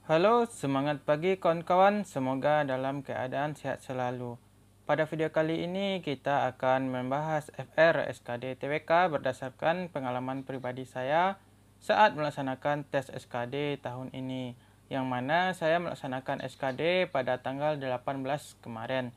Halo, semangat pagi kawan-kawan. Semoga dalam keadaan sehat selalu. Pada video kali ini kita akan membahas FR SKD TWK berdasarkan pengalaman pribadi saya saat melaksanakan tes SKD tahun ini, yang mana saya melaksanakan SKD pada tanggal 18 kemarin.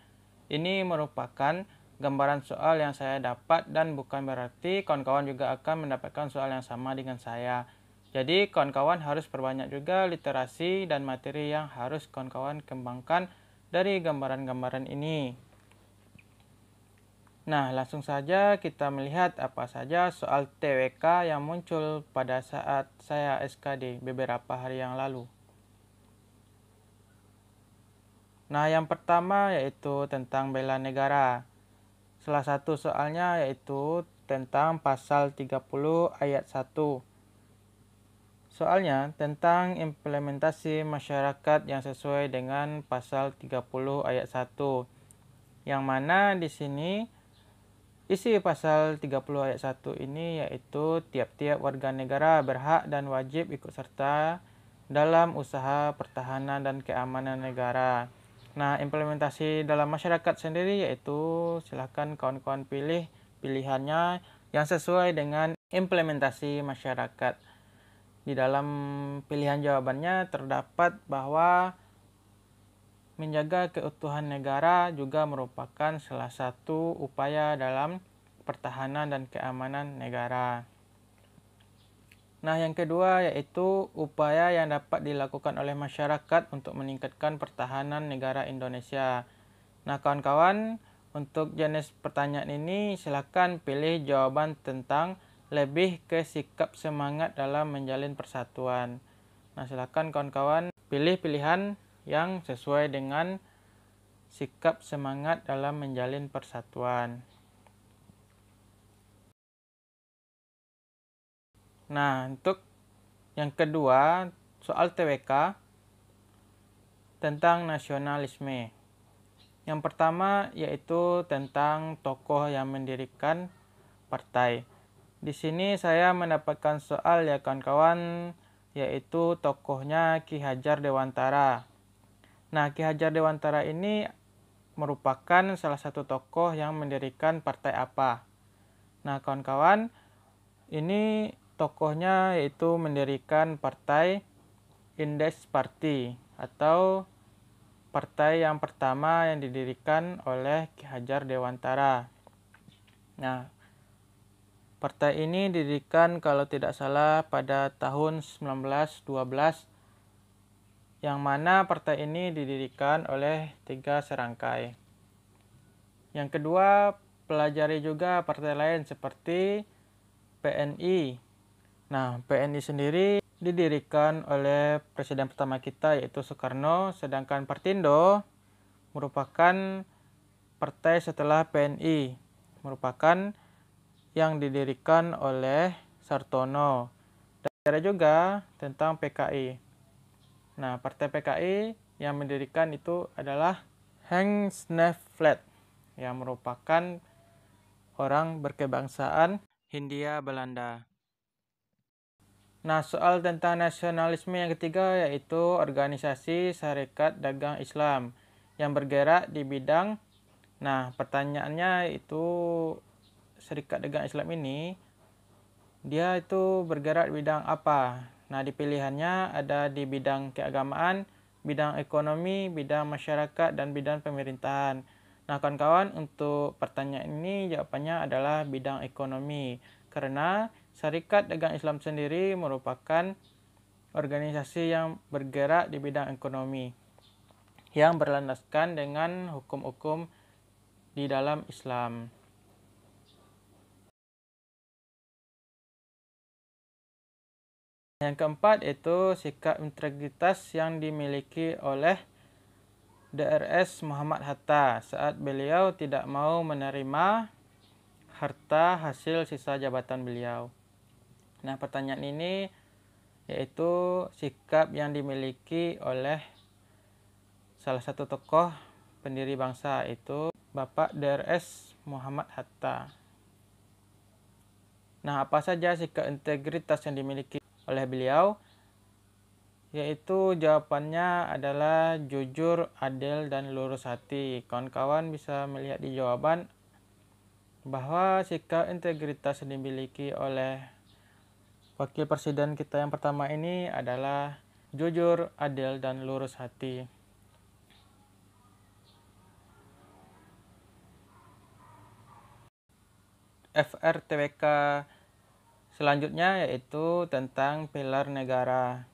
Ini merupakan gambaran soal yang saya dapat dan bukan berarti kawan-kawan juga akan mendapatkan soal yang sama dengan saya. Jadi kawan-kawan harus perbanyak juga literasi dan materi yang harus kawan-kawan kembangkan dari gambaran-gambaran ini. Nah, langsung saja kita melihat apa saja soal TWK yang muncul pada saat saya SKD beberapa hari yang lalu. Nah, yang pertama yaitu tentang bela negara. Salah satu soalnya yaitu tentang pasal 30 ayat 1. Soalnya tentang implementasi masyarakat yang sesuai dengan pasal 30 ayat 1. Yang mana di sini isi pasal 30 ayat 1 ini yaitu tiap-tiap warga negara berhak dan wajib ikut serta dalam usaha pertahanan dan keamanan negara. Nah, implementasi dalam masyarakat sendiri yaitu silakan kawan-kawan pilih pilihannya yang sesuai dengan implementasi masyarakat. Di dalam pilihan jawabannya terdapat bahwa menjaga keutuhan negara juga merupakan salah satu upaya dalam pertahanan dan keamanan negara. Nah, yang kedua yaitu upaya yang dapat dilakukan oleh masyarakat untuk meningkatkan pertahanan negara Indonesia. Nah, kawan-kawan, untuk jenis pertanyaan ini silakan pilih jawaban tentang lebih ke sikap semangat dalam menjalin persatuan. Nah, silakan kawan-kawan pilih pilihan yang sesuai dengan sikap semangat dalam menjalin persatuan. Nah, untuk yang kedua, soal TWK tentang nasionalisme. Yang pertama yaitu tentang tokoh yang mendirikan partai. Di sini saya mendapatkan soal ya kawan-kawan, yaitu tokohnya Ki Hajar Dewantara. Nah, Ki Hajar Dewantara ini merupakan salah satu tokoh yang mendirikan partai apa? Nah, kawan-kawan, ini tokohnya yaitu mendirikan partai Indes Party atau partai yang pertama yang didirikan oleh Ki Hajar Dewantara. Nah, partai ini didirikan kalau tidak salah pada tahun 1912, yang mana partai ini didirikan oleh 3 serangkai. Yang kedua, pelajari juga partai lain seperti PNI. Nah, PNI sendiri didirikan oleh presiden pertama kita yaitu Soekarno, sedangkan Partindo merupakan partai setelah PNI, merupakan yang didirikan oleh Sartono. Dan ada juga tentang PKI. Nah, partai PKI yang mendirikan itu adalah Henk Sneevliet yang merupakan orang berkebangsaan Hindia Belanda. Nah, soal tentang nasionalisme yang ketiga yaitu organisasi Sarekat Dagang Islam yang bergerak di bidang. Nah, pertanyaannya itu Serikat Dagang Islam ini dia itu bergerak di bidang apa? Nah, di pilihannya ada di bidang keagamaan, bidang ekonomi, bidang masyarakat, dan bidang pemerintahan. Nah, kawan-kawan, untuk pertanyaan ini jawabannya adalah bidang ekonomi. Karena Serikat Dagang Islam sendiri merupakan organisasi yang bergerak di bidang ekonomi yang berlandaskan dengan hukum-hukum di dalam Islam. Yang keempat itu sikap integritas yang dimiliki oleh DRS Muhammad Hatta saat beliau tidak mau menerima harta hasil sisa jabatan beliau. Nah, pertanyaan ini yaitu sikap yang dimiliki oleh salah satu tokoh pendiri bangsa yaitu Bapak DRS Muhammad Hatta. Nah, apa saja sikap integritas yang dimiliki oleh beliau? Yaitu jawabannya adalah jujur, adil, dan lurus hati. Kawan-kawan bisa melihat di jawaban bahwa sikap integritas yang dimiliki oleh Wakil Presiden kita yang pertama ini adalah jujur, adil, dan lurus hati. FRTWK selanjutnya yaitu tentang pilar negara.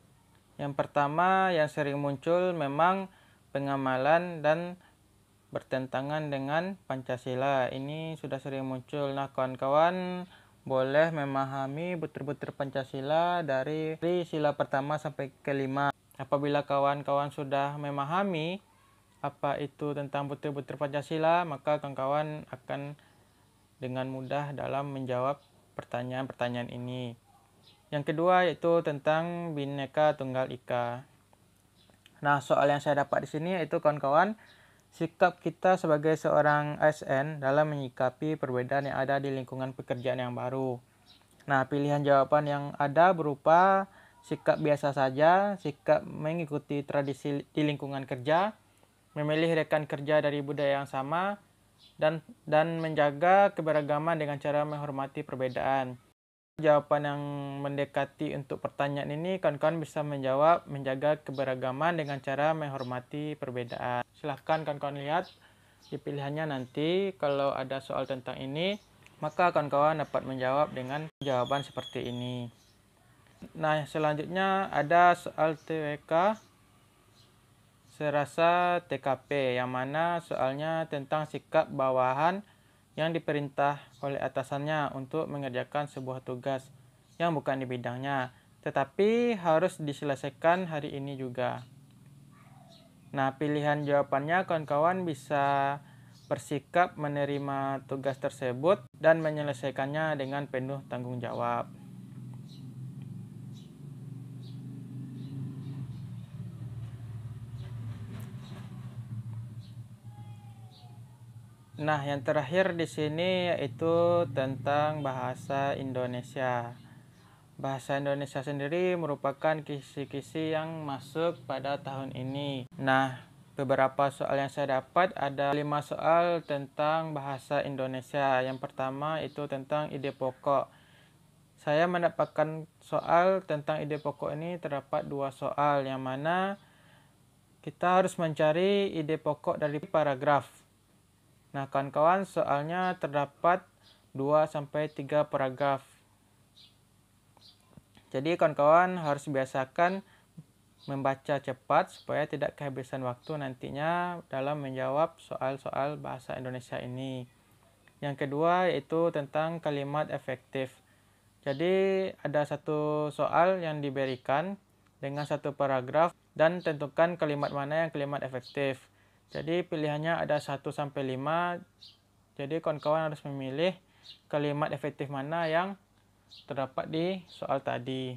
Yang pertama yang sering muncul memang pengamalan dan bertentangan dengan Pancasila. Ini sudah sering muncul. Nah, kawan-kawan boleh memahami butir-butir Pancasila dari sila pertama sampai kelima. Apabila kawan-kawan sudah memahami apa itu tentang butir-butir Pancasila, maka kawan-kawan akan dengan mudah dalam menjawab pertanyaan-pertanyaan ini. Yang kedua yaitu tentang Bhinneka Tunggal Ika. Nah, soal yang saya dapat di sini yaitu kawan-kawan, sikap kita sebagai seorang ASN dalam menyikapi perbedaan yang ada di lingkungan pekerjaan yang baru. Nah, pilihan jawaban yang ada berupa sikap biasa saja, sikap mengikuti tradisi di lingkungan kerja, memilih rekan kerja dari budaya yang sama, dan menjaga keberagaman dengan cara menghormati perbedaan. Jawaban yang mendekati untuk pertanyaan ini, kawan-kawan bisa menjawab menjaga keberagaman dengan cara menghormati perbedaan. Silahkan kawan-kawan lihat di pilihannya nanti. Kalau ada soal tentang ini, maka kawan-kawan dapat menjawab dengan jawaban seperti ini. Nah, selanjutnya ada soal TWK serasa TKP, yang mana soalnya tentang sikap bawahan yang diperintah oleh atasannya untuk mengerjakan sebuah tugas yang bukan di bidangnya, tetapi harus diselesaikan hari ini juga. Nah, pilihan jawabannya kawan-kawan bisa bersikap menerima tugas tersebut dan menyelesaikannya dengan penuh tanggung jawab. Nah, yang terakhir di sini yaitu tentang bahasa Indonesia. Bahasa Indonesia sendiri merupakan kisi-kisi yang masuk pada tahun ini. Nah, beberapa soal yang saya dapat ada 5 soal tentang bahasa Indonesia. Yang pertama itu tentang ide pokok. Saya mendapatkan soal tentang ide pokok ini terdapat 2 soal, yang mana kita harus mencari ide pokok dari paragraf. Nah, kawan-kawan, soalnya terdapat 2-3 paragraf. Jadi, kawan-kawan harus biasakan membaca cepat supaya tidak kehabisan waktu nantinya dalam menjawab soal-soal bahasa Indonesia ini. Yang kedua yaitu tentang kalimat efektif. Jadi, ada satu soal yang diberikan dengan satu paragraf dan tentukan kalimat mana yang kalimat efektif. Jadi pilihannya ada 1-5. Jadi kawan-kawan harus memilih kalimat efektif mana yang terdapat di soal tadi.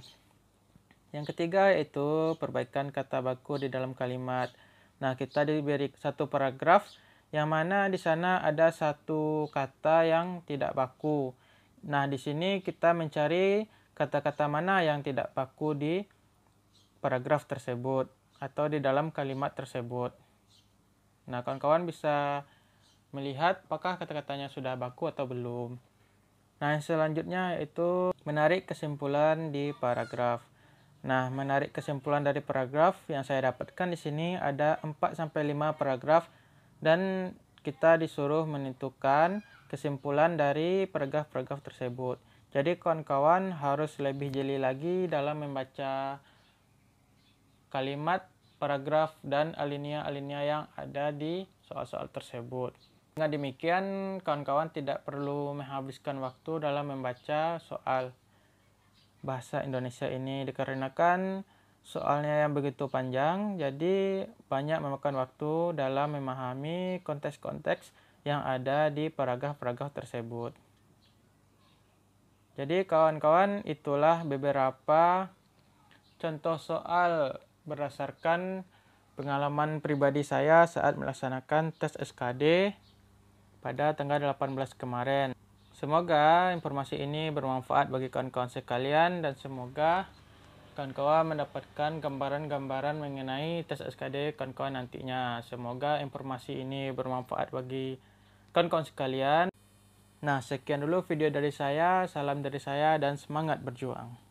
Yang ketiga yaitu perbaikan kata baku di dalam kalimat. Nah, kita diberi satu paragraf yang mana di sana ada satu kata yang tidak baku. Nah, di sini kita mencari kata-kata mana yang tidak baku di paragraf tersebut atau di dalam kalimat tersebut. Nah, kawan-kawan bisa melihat apakah kata-katanya sudah baku atau belum. Nah, yang selanjutnya yaitu menarik kesimpulan di paragraf. Nah, menarik kesimpulan dari paragraf yang saya dapatkan di sini ada 4-5 paragraf dan kita disuruh menentukan kesimpulan dari paragraf-paragraf tersebut. Jadi, kawan-kawan harus lebih jeli lagi dalam membaca kalimat, paragraf, dan alinea-alinea yang ada di soal-soal tersebut. Dengan demikian, kawan-kawan tidak perlu menghabiskan waktu dalam membaca soal bahasa Indonesia ini dikarenakan soalnya yang begitu panjang, jadi banyak memakan waktu dalam memahami konteks-konteks yang ada di paragraf-paragraf tersebut. Jadi kawan-kawan, itulah beberapa contoh soal berdasarkan pengalaman pribadi saya saat melaksanakan tes SKD pada tanggal 18 kemarin. Semoga informasi ini bermanfaat bagi kawan-kawan sekalian dan semoga kawan-kawan mendapatkan gambaran-gambaran mengenai tes SKD kawan-kawan nantinya. Semoga informasi ini bermanfaat bagi kawan-kawan sekalian. Nah, sekian dulu video dari saya. Salam dari saya dan semangat berjuang.